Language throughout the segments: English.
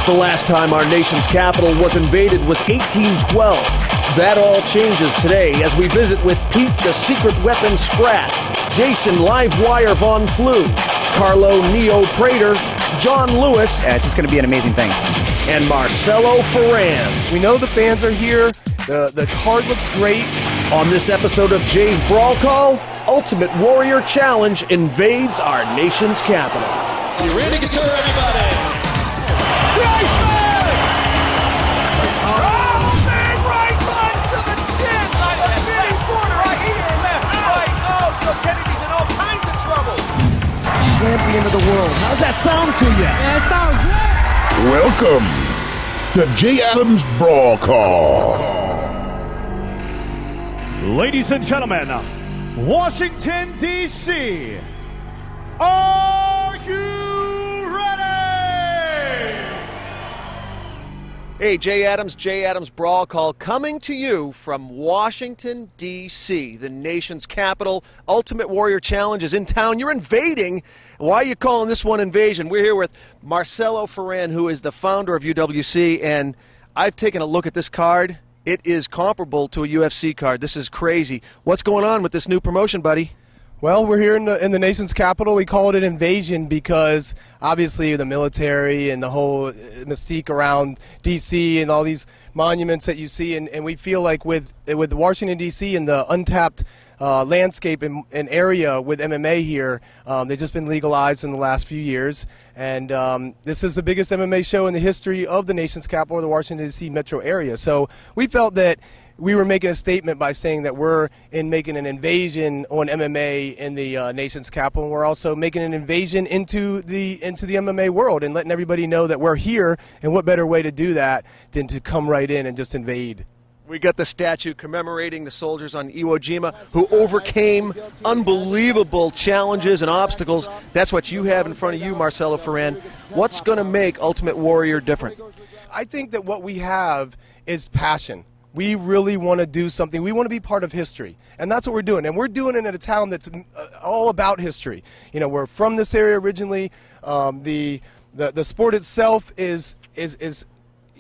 The last time our nation's capital was invaded was 1812. That all changes today as we visit with Pete the Secret Weapon Sprat, Jason Livewire Von Flew, Carlo Neo Prater, John Lewis. It's just going to be an amazing thing. And Marcelo Ferran. We know the fans are here. The card looks great. On this episode of Jay's BrawlCall, Ultimate Warrior Challenge invades our nation's capital. You ready to get everybody? Champion of the world. How's that sound to you? Yeah, it sounds Welcome to Jay Adams BrawlCall. Ladies and gentlemen, Washington, D.C., are you ready? Hey, Jay Adams BrawlCall coming to you from Washington, D.C., the nation's capital. Ultimate Warrior Challenge is in town. You're invading. Why are you calling this one invasion? We're here with Marcelo Ferran, who is the founder of UWC, and I've taken a look at this card. It is comparable to a UFC card. This is crazy. What's going on with this new promotion, buddy? Well, we're here in the nation's capital. We call it an invasion because obviously the military and the whole mystique around D.C. and all these monuments that you see, and we feel like with Washington, D.C. and the untapped landscape and area with MMA here, they've just been legalized in the last few years, and this is the biggest MMA show in the history of the nation's capital, the Washington, D.C. metro area. So we felt that we were making a statement by saying that we're making an invasion on MMA in the nation's capital, and we're also making an invasion into the MMA world and letting everybody know that we're here, and what better way to do that than to come right in and just invade. We got the statue commemorating the soldiers on Iwo Jima who overcame unbelievable challenges and obstacles. That's what you have in front of you, Marcelo Ferran. What's going to make Ultimate Warrior different? I think that what we have is passion. We really want to do something. We want to be part of history, and that's what we're doing. And we're doing it in a town that's all about history. You know, we're from this area originally. The sport itself is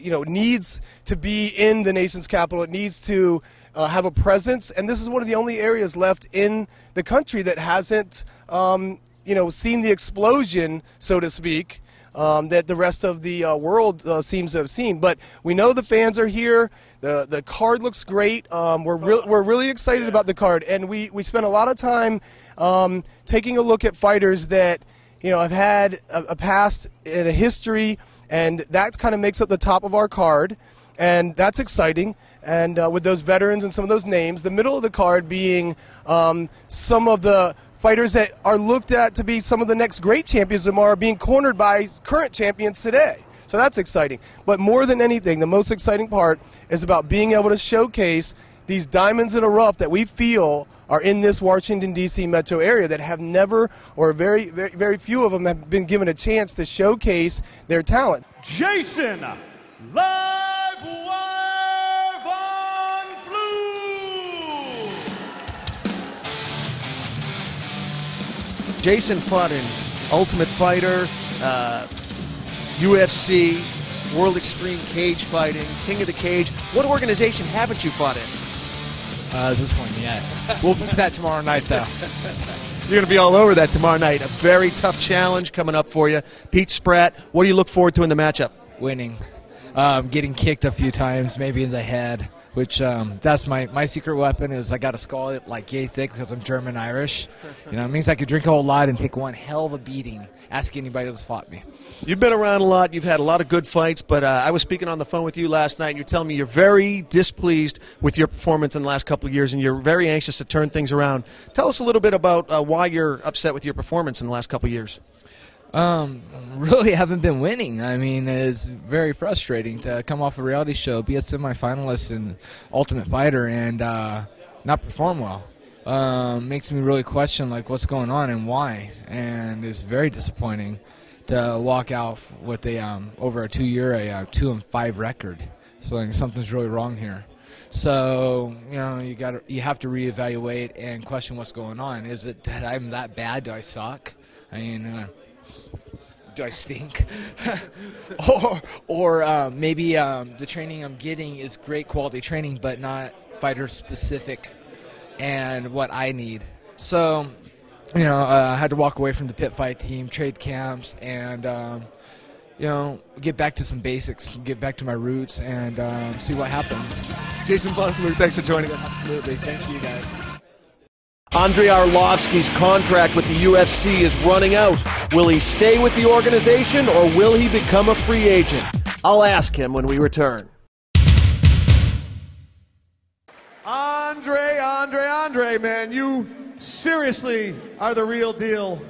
you know, needs to be in the nation's capital. It needs to have a presence, and this is one of the only areas left in the country that hasn't you know, seen the explosion, so to speak, that the rest of the world seems to have seen. But we know the fans are here. The card looks great. We're really excited about the card, and we spent a lot of time taking a look at fighters that, you know, have had a past and a history, and that kind of makes up the top of our card, and that's exciting. And with those veterans and some of those names, the middle of the card being some of the fighters that are looked at to be some of the next great champions tomorrow, being cornered by current champions today. So that's exciting. But more than anything, the most exciting part is about being able to showcase these diamonds in the rough that we feel are in this Washington, D.C. metro area that have never, or very, very, very few of them have been given a chance to showcase their talent. Jason Livewire Von Flew. Jason fought in Ultimate Fighter, UFC, World Extreme Cage Fighting, King of the Cage. What organization haven't you fought in? This one yet. We'll fix that tomorrow night, though. You're going to be all over that tomorrow night. A very tough challenge coming up for you. Pete Sprat, what do you look forward to in the matchup? Winning. Getting kicked a few times, maybe in the head, which that's my secret weapon is I got a skull like yay thick because I'm German-Irish. You know, it means I could drink a whole lot and take one hell of a beating. Ask anybody that's fought me. You've been around a lot. You've had a lot of good fights, but I was speaking on the phone with you last night, and you're telling me you're very displeased with your performance in the last couple of years, and you're very anxious to turn things around. Tell us a little bit about why you're upset with your performance in the last couple of years. Really haven't been winning. I mean, it's very frustrating to come off a reality show, be a semifinalist in Ultimate Fighter, and not perform well. Makes me really question like what's going on and why, and it's very disappointing to walk out with a over a 2-year 2-5 record. So like, something's really wrong here. So you know you have to reevaluate and question what's going on. Is it that I'm that bad? Do I suck? I mean. do I stink? or maybe the training I'm getting is great quality training, but not fighter specific and what I need. So, you know, I had to walk away from the pit fight team, trade camps, and you know, get back to some basics, get back to my roots, and see what happens. Jason Funn, thanks for joining us. Absolutely. Thank you, guys. Andrei Arlovski's contract with the UFC is running out. Will he stay with the organization or will he become a free agent? I'll ask him when we return. Andrei, man, you seriously are the real deal,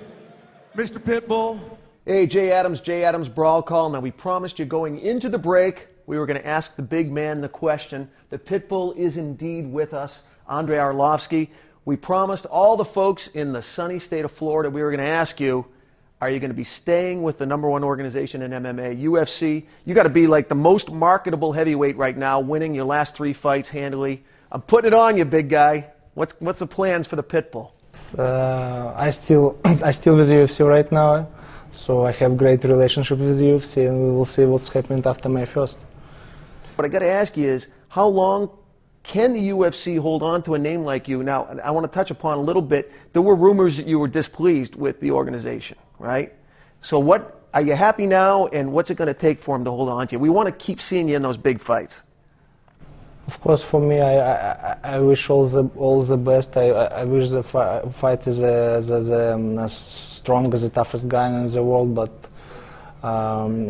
Mr. Pitbull. Hey, Jay Adams, BrawlCall. Now, we promised you going into the break, we were going to ask the big man the question. The Pitbull is indeed with us, Andrei Arlovski. We promised all the folks in the sunny state of Florida, we were going to ask you, are you going to be staying with the #1 organization in MMA, UFC? You got to be like the most marketable heavyweight right now, winning your last 3 fights handily. I'm putting it on you, big guy. What's the plans for the Pitbull? I still with UFC right now, so I have great relationship with UFC, and we will see what's happening after May 1st. What I got to ask you is, how long can the UFC hold on to a name like you? Now, I want to touch upon a little bit. There were rumors that you were displeased with the organization, right? So what, are you happy now, and what's it going to take for him to hold on to you? We want to keep seeing you in those big fights. Of course, for me, I wish all the best. I wish the fight is the strongest, the toughest guy in the world, but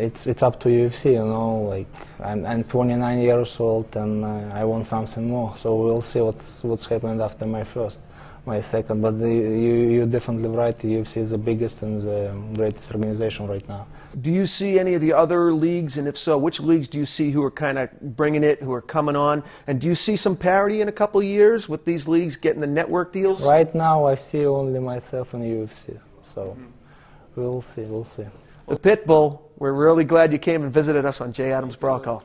it's up to UFC, you know. Like I'm 29 years old, and I want something more. So we'll see what's happening after May 1st, May 2nd. But you're definitely right. The UFC is the biggest and the greatest organization right now. Do you see any of the other leagues, and if so, which leagues do you see who are kind of bringing it, who are coming on? And do you see some parity in a couple of years with these leagues getting the network deals? Right now, I see only myself in UFC. So we'll see. The Pitbull, we're really glad you came and visited us on Jay Adams BrawlCall.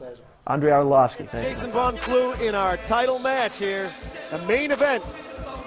Andrei Arlovski, thank you. Jason Von Flew in our title match here, the main event.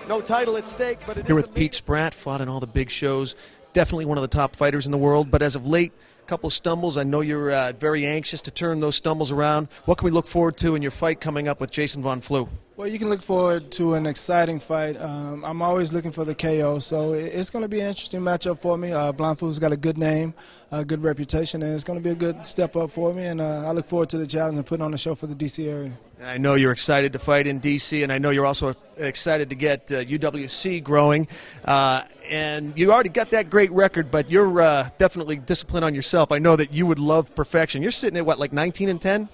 No title at stake, but it here with Pete Spratt, fought in all the big shows. Definitely one of the top fighters in the world, but as of late, a couple of stumbles. I know you're very anxious to turn those stumbles around. What can we look forward to in your fight coming up with Jason Von Flew? Well, you can look forward to an exciting fight. I'm always looking for the KO, so it's going to be an interesting matchup for me. Von Flew's got a good name, a good reputation, and it's going to be a good step up for me, and I look forward to the challenge and putting on a show for the D.C. area. And I know you're excited to fight in D.C., and I know you're also excited to get UWC growing. And you already got that great record, but you're definitely disciplined on yourself. I know that you would love perfection. You're sitting at, what, like 19-10?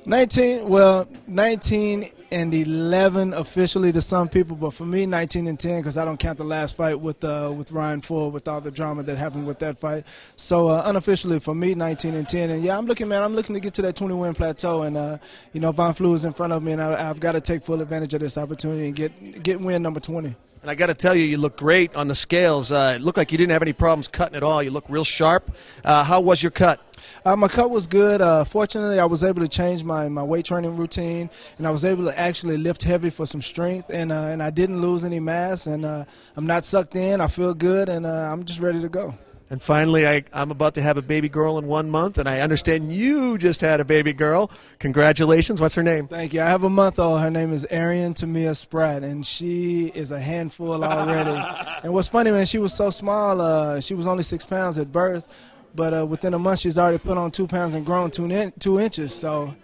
19 and 11 officially to some people, but for me, 19 and 10, because I don't count the last fight with Ryan Ford, with all the drama that happened with that fight. So unofficially for me, 19 and 10. And yeah, I'm looking to get to that 20-win plateau, and you know, Von Flew is in front of me, and I've got to take full advantage of this opportunity and get win number 20. And I got to tell you, you look great on the scales. It looked like you didn't have any problems cutting at all. You look real sharp. How was your cut? My cut was good. Fortunately, I was able to change my weight training routine, and I was able to actually lift heavy for some strength, and I didn't lose any mass, and I'm not sucked in. I feel good, and I'm just ready to go. And finally, I'm about to have a baby girl in 1 month, and I understand you just had a baby girl. Congratulations. What's her name? Thank you. I have a month-old. Her name is Arian Tamia Spratt, and she is a handful already. And what's funny, man, she was so small. She was only 6 pounds at birth, but within a month, she's already put on 2 pounds and grown 2 inches. So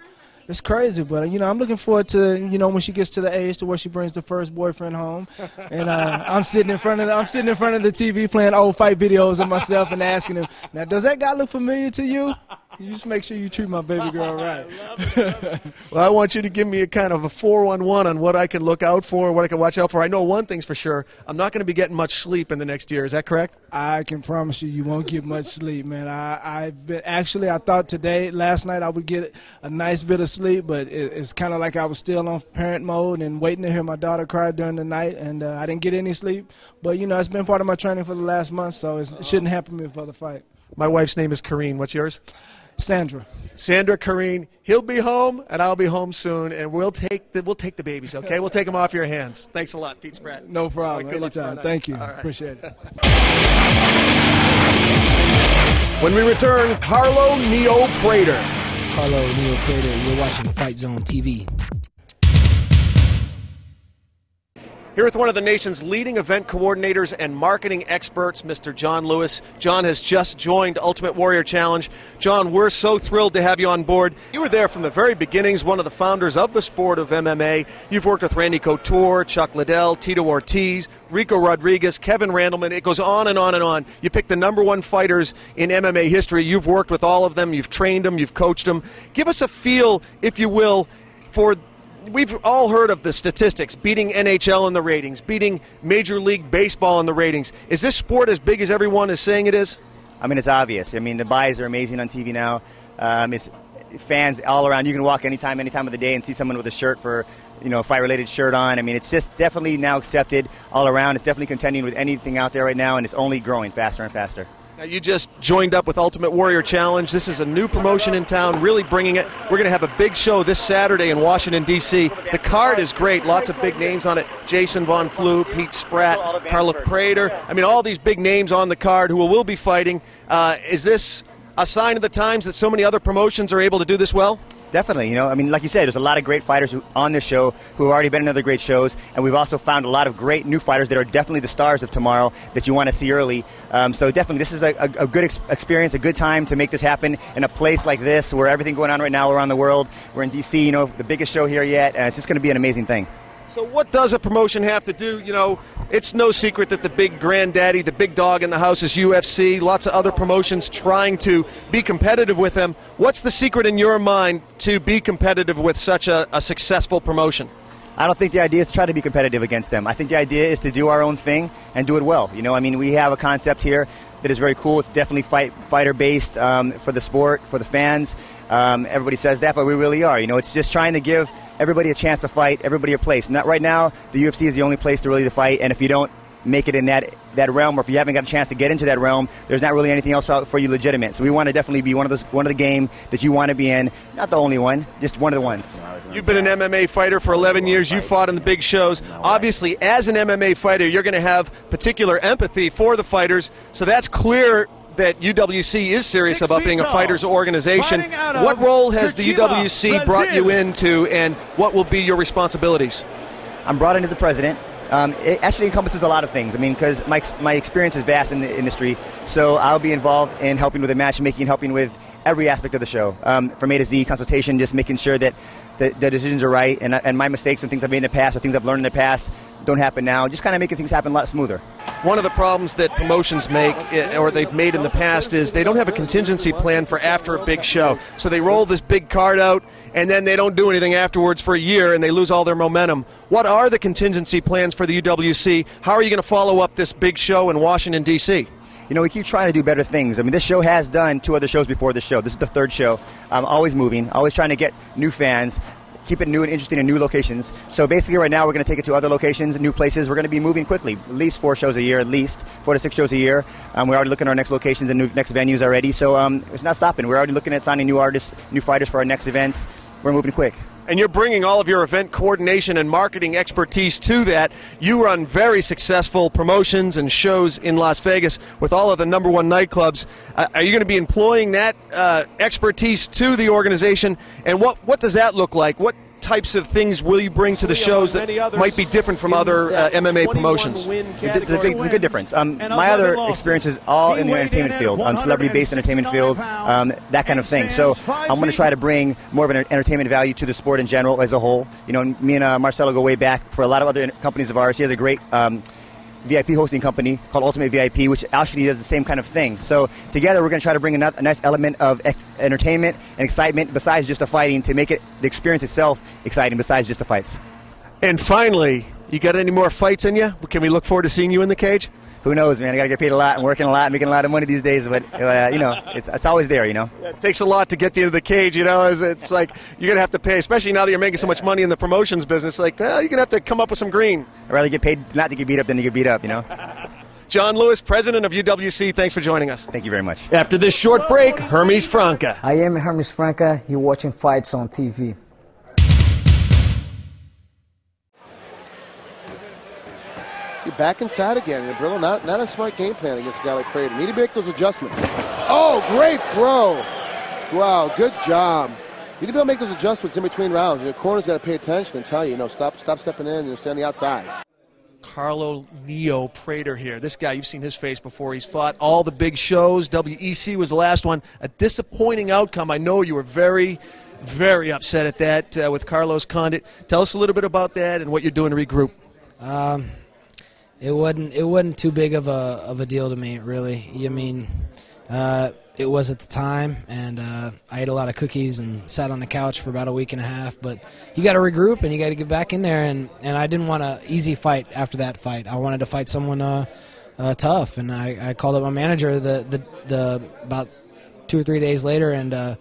it's crazy, but you know, I'm looking forward to, you know, when she gets to the age to where she brings the first boyfriend home, and I'm sitting in front of the TV playing old fight videos of myself and asking him, now, does that guy look familiar to you? You just make sure you treat my baby girl right. Well, I want you to give me a kind of a 411 on what I can look out for, what I can watch out for. I know one thing's for sure. I'm not going to be getting much sleep in the next year. Is that correct? I can promise you won't get much sleep, man. I thought last night I would get a nice bit of sleep, but it's kind of like I was still on parent mode and waiting to hear my daughter cry during the night, and I didn't get any sleep. But, you know, it's been part of my training for the last month, so it shouldn't happen to me for the fight. My wife's name is Kareen. What's yours? Sandra. Sandra, Kareen. He'll be home, and I'll be home soon, and we'll take the babies, okay? We'll take them off your hands. Thanks a lot, Pete Spratt. No problem. Right, good luck. Thank you. Right. Appreciate it. When we return, Carlo Neo Prater. Carlo Neo Prater, you're watching Fight Zone TV. Here with one of the nation's leading event coordinators and marketing experts, Mr. John Lewis. John has just joined Ultimate Warrior Challenge. John, we're so thrilled to have you on board. You were there from the very beginnings, one of the founders of the sport of MMA. You've worked with Randy Couture, Chuck Liddell, Tito Ortiz, Rico Rodriguez, Kevin Randleman. It goes on and on and on. You picked the #1 fighters in MMA history. You've worked with all of them. You've trained them. You've coached them. Give us a feel, if you will, for... We've all heard of the statistics, beating NHL in the ratings, beating Major League Baseball in the ratings. Is this sport as big as everyone is saying it is? I mean, it's obvious. I mean, the buys are amazing on TV now. It's fans all around. You can walk any time of the day and see someone with a shirt for, a fight-related shirt on. I mean, it's just definitely now accepted all around. It's definitely contending with anything out there right now, and it's only growing faster and faster. Now, you just joined up with Ultimate Warrior Challenge. This is a new promotion in town, really bringing it. We're going to have a big show this Saturday in Washington, D.C. The card is great. Lots of big names on it. Jason Von Flue, Pete Spratt, Carlo Prater. I mean, all these big names on the card who will be fighting. Is this a sign of the times that so many other promotions are able to do this well? Definitely, I mean, like you said, there's a lot of great fighters on this show who have already been in other great shows, and we've also found a lot of great new fighters that are definitely the stars of tomorrow that you want to see early. So definitely, this is a good experience, a good time to make this happen in a place like this where everything going on right now around the world. We're in D.C., the biggest show here yet, and it's just going to be an amazing thing. So what does a promotion have to do? It's no secret that the big granddaddy, the big dog in the house is UFC. Lots of other promotions trying to be competitive with them. What's the secret in your mind to be competitive with such a successful promotion? I don't think the idea is to try to be competitive against them. I think the idea is to do our own thing and do it well. I mean, we have a concept here that is very cool. It's definitely fighter-based for the sport, for the fans. Everybody says that, but we really are. It's just trying to give everybody a chance to fight, everybody a place. Not right now, the UFC is the only place to really fight, and if you don't make it in that realm, or if you haven't got a chance to get into that realm, there's not really anything else out for you legitimate. So we want to definitely be one of the game that you want to be in. Not the only one, just one of the ones. You've been an MMA fighter for 11 years. You fought in the big shows. Obviously, as an MMA fighter, you're going to have particular empathy for the fighters. So that's clear that UWC is serious about being a fighters organization. What role has the UWC brought you into, and what will be your responsibilities? I'm brought in as a president. It actually encompasses a lot of things. I mean, because my experience is vast in the industry, so I'll be involved in helping with the matchmaking, helping with every aspect of the show, from A to Z, consultation, just making sure that the decisions are right, and my mistakes and things I've made in the past or things I've learned in the past don't happen now. Just kind of making things happen a lot smoother. One of the problems that promotions make, or they've made in the past, is they don't have a contingency plan for after a big show. So they roll this big card out, and then they don't do anything afterwards for a year, and they lose all their momentum. What are the contingency plans for the UWC? How are you going to follow up this big show in Washington, D.C.? We keep trying to do better things. I mean, this show has done 2 other shows before this show. This is the 3rd show. I'm always moving, always trying to get new fans, keep it new and interesting in new locations. So basically right now we're going to take it to other locations, new places. We're going to be moving quickly, at least 4 shows a year, at least 4 to 6 shows a year. We're already looking at our next locations and next venues already. So it's not stopping. We're already looking at signing new artists, new fighters for our next events. We're moving quick. And you're bringing all of your event coordination and marketing expertise to that. You run very successful promotions and shows in Las Vegas with all of the #1 nightclubs. Are you going to be employing that expertise to the organization? And what does that look like? What types of things will you bring to the shows that might be different from other MMA promotions? There's a good difference. My other experience is all in the entertainment field, celebrity-based entertainment field, that kind of thing. So I'm going to try to bring more of an entertainment value to the sport in general as a whole. Me and Marcelo go way back for a lot of other companies of ours. He has a great VIP hosting company called Ultimate VIP, which actually does the same kind of thing. So together we're going to try to bring a nice element of entertainment and excitement besides just the fighting, to make it the experience itself exciting besides just the fights. And finally, you got any more fights in you? Can we look forward to seeing you in the cage? Who knows, man? I got to get paid a lot and working a lot, making a lot of money these days. But it's always there, Yeah, it takes a lot to get you into the cage. It's like you're gonna have to pay, especially now that you're making so much money in the promotions business. Like, you're gonna have to come up with some green. I'd rather get paid not to get beat up than to get beat up. John Lewis, president of UWC. Thanks for joining us. Thank you very much. After this short break, Hermes Franca. I am Hermes Franca. You're watching Fights on TV. See, back inside again. And Brillo, not a smart game plan against a guy like Prater. Need to make those adjustments. Oh, great throw. Wow, good job. You need to be able to make those adjustments in between rounds. Your corner's got to pay attention and tell you, stop stepping in, stay on the outside. Carlo Neo Prater here. This guy, you've seen his face before. He's fought all the big shows. WEC was the last one. A disappointing outcome. I know you were very, very upset at that with Carlos Condit. Tell us a little bit about that and what you're doing to regroup. It wasn't too big of a deal to me, really. I mean, it was at the time, and I ate a lot of cookies and sat on the couch for about a week and a half. But you got to regroup and you got to get back in there. And I didn't want an easy fight after that fight. I wanted to fight someone tough, and I called up my manager about 2 or 3 days later, and I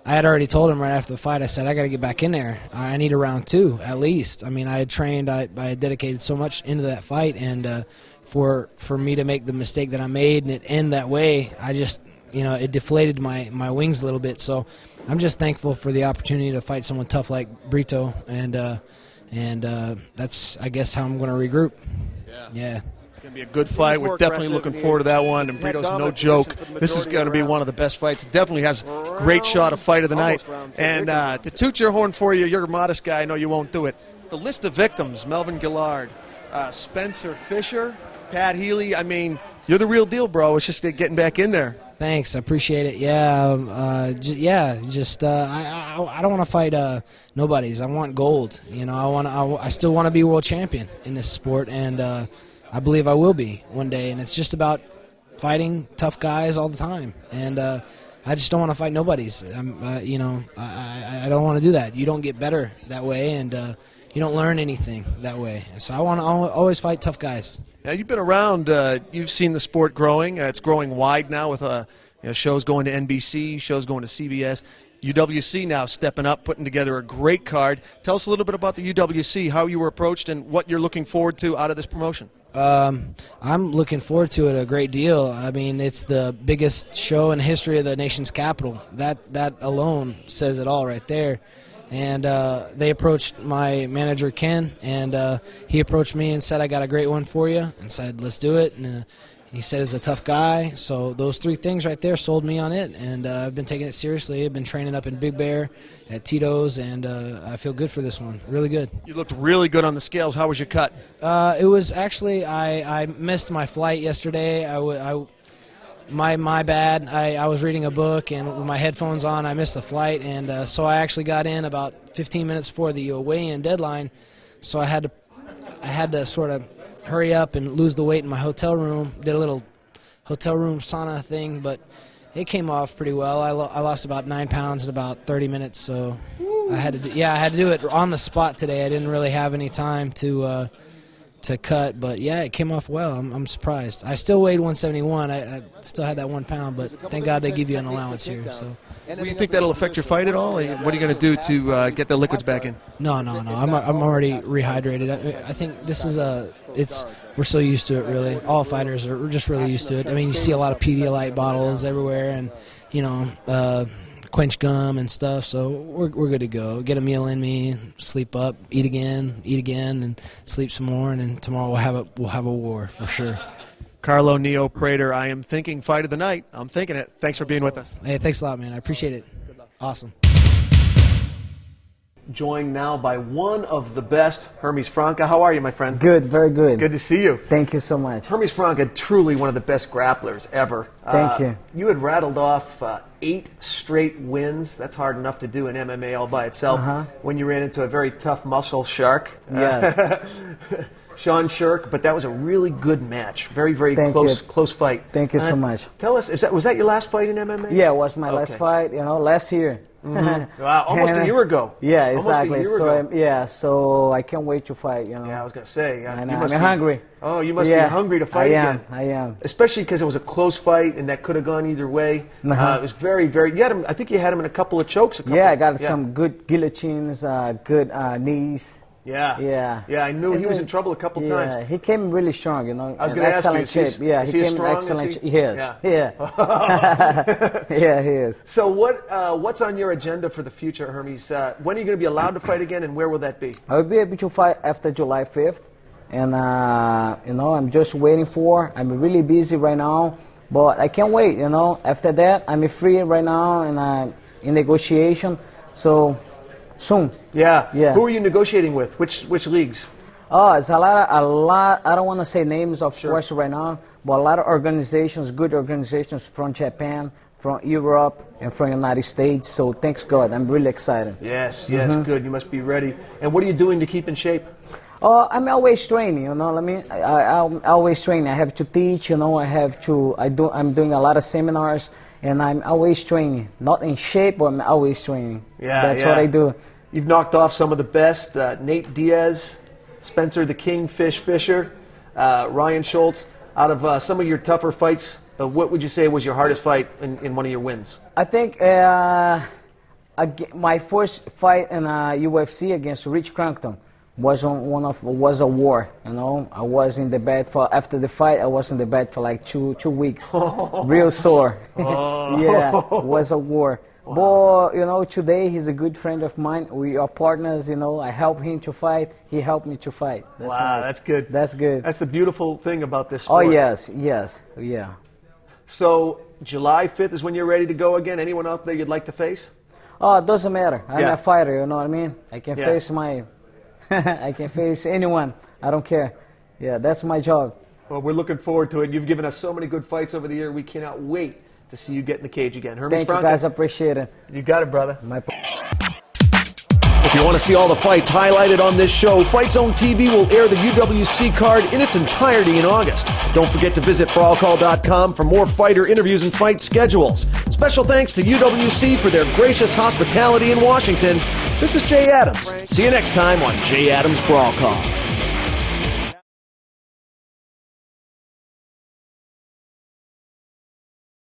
had already told him right after the fight. I said, I got to get back in there. I need a round 2 at least. I mean, I had trained, I had dedicated so much into that fight, and for me to make the mistake that I made and it end that way, I just, it deflated my wings a little bit. So I'm just thankful for the opportunity to fight someone tough like Brito, and that's, I guess, how I'm going to regroup. Yeah. It's going to be a good fight. We're definitely looking forward to that one, and Brito's no joke. This is going to be one of the best fights. Definitely has a great shot of fight of the night. And to toot your horn for you, you're a modest guy. I know you won't do it. The list of victims: Melvin Gillard, Spencer Fisher, Pat Healy. I mean, you're the real deal, bro. It's just getting back in there. Thanks, I appreciate it. I don't want to fight nobodies. I want gold. I still want to be world champion in this sport, and I believe I will be one day. And it's just about fighting tough guys all the time. And I just don't want to fight nobodies. I don't want to do that. You don't get better that way, and you don't learn anything that way. So I want to always fight tough guys. Now, you've been around. You've seen the sport growing. It's growing wide now with shows going to NBC, shows going to CBS. UWC now stepping up, putting together a great card. Tell us a little bit about the UWC, how you were approached, and what you're looking forward to out of this promotion. I'm looking forward to it a great deal. I mean, it's the biggest show in the history of the nation's capital. That alone says it all right there. And they approached my manager, Ken, and he approached me and said, I got a great one for you, and said, let's do it. And he said he's a tough guy. So those 3 things right there sold me on it, and I've been taking it seriously. I've been training up in Big Bear at Tito's, and I feel good for this one, really good. You looked really good on the scales. How was your cut? It was actually, I missed my flight yesterday. My bad. I was reading a book, and with my headphones on, I missed the flight, and so I actually got in about 15 minutes before the weigh-in deadline. So I had to sort of hurry up and lose the weight in my hotel room. Did a little hotel room sauna thing, but it came off pretty well. I lost about 9 pounds in about 30 minutes, so I had to do it on the spot today. I didn't really have any time to cut, but yeah, it came off well. I'm surprised. I still weighed 171. I still had that 1 pound, but thank God they give you an allowance here. So, do you think that'll affect your fight at all? What are you going to do to get the liquids back in? No. I'm already rehydrated. I think this is we're so used to it. Really, all fighters are just really used to it. I mean, you see a lot of Pedialyte bottles everywhere, and quench gum and stuff, so we're good to go. Get a meal in me, sleep up, eat again, and sleep some more, and then tomorrow we'll have a war for sure. Carlo Neo Prater, I am thinking fight of the night. I'm thinking it. Thanks for being with us. Hey, thanks a lot, man. I appreciate it. Awesome. Joined now by one of the best, Hermes Franca. How are you, my friend? Good, very good. Good to see you. Thank you so much. Hermes Franca, truly one of the best grapplers ever. Thank you. You had rattled off 8 straight wins. That's hard enough to do in MMA all by itself. When you ran into a very tough muscle shark. Yes. Sean Shirk, but that was a really good match. Very, very close fight. Thank you so much. Tell us, was that your last fight in MMA? Yeah, it was my last fight, last year. Wow, almost a year ago. Yeah, exactly. So I can't wait to fight. Yeah, I was going to say. I'm hungry. Oh, you must be hungry to fight again. I am. Especially because it was a close fight and that could have gone either way. It was very, very. You had him. I think you had him in a couple of chokes. I got some good guillotines, good knees. Yeah, I knew he was in trouble a couple times. Yeah, he came really strong, I was going to ask you, shape. He came in excellent shape. Yeah. Yeah, he is. So what's on your agenda for the future, Hermes? When are you going to be allowed to fight again, and where will that be? I'll be able to fight after July 5th, and I'm just waiting for. I'm really busy right now, But I can't wait, you know. After that, I'm free right now, and I'm in negotiation. So soon. Yeah. Yeah. Who are you negotiating with? Which leagues? Oh, it's a lot. I don't want to say names, of course, right now, but a lot of organizations, good organizations from Japan, from Europe, and from the United States. So thanks God, I'm really excited. Yes, good. You must be ready. And what are you doing to keep in shape? I'm always training, you know what I mean? I'm always training. I have to teach, you know, I'm doing a lot of seminars, and I'm always training. Not in shape, but I'm always training. Yeah, That's what I do. You've knocked off some of the best, Nate Diaz, Spencer the Kingfish Fisher, Ryan Schultz. Out of some of your tougher fights, what would you say was your hardest fight in one of your wins? I think my first fight in UFC against Rich Crankton was a war. You know, I was in the bed after the fight. I was in the bed for like two weeks, real sore. Yeah, it was a war. Wow. But you know, today he's a good friend of mine. We are partners. You know, I helped him to fight. He helped me to fight. That's wow, nice. That's good. That's good. That's the beautiful thing about this sport. Oh yes, yeah. So July 5th is when you're ready to go again. Anyone out there you'd like to face? Oh, it doesn't matter. I'm a fighter. You know what I mean? I can face I can face anyone. I don't care. Yeah, that's my job. Well, we're looking forward to it. You've given us so many good fights over the year. We cannot wait to see you get in the cage again. Hermes Thank Franca. you, guys. Appreciate it. You got it, brother. If you want to see all the fights highlighted on this show, Fight Zone TV will air the UWC card in its entirety in August. Don't forget to visit BrawlCall.com for more fighter interviews and fight schedules. Special thanks to UWC for their gracious hospitality in Washington. This is Jay Adams. See you next time on Jay Adams Brawl Call.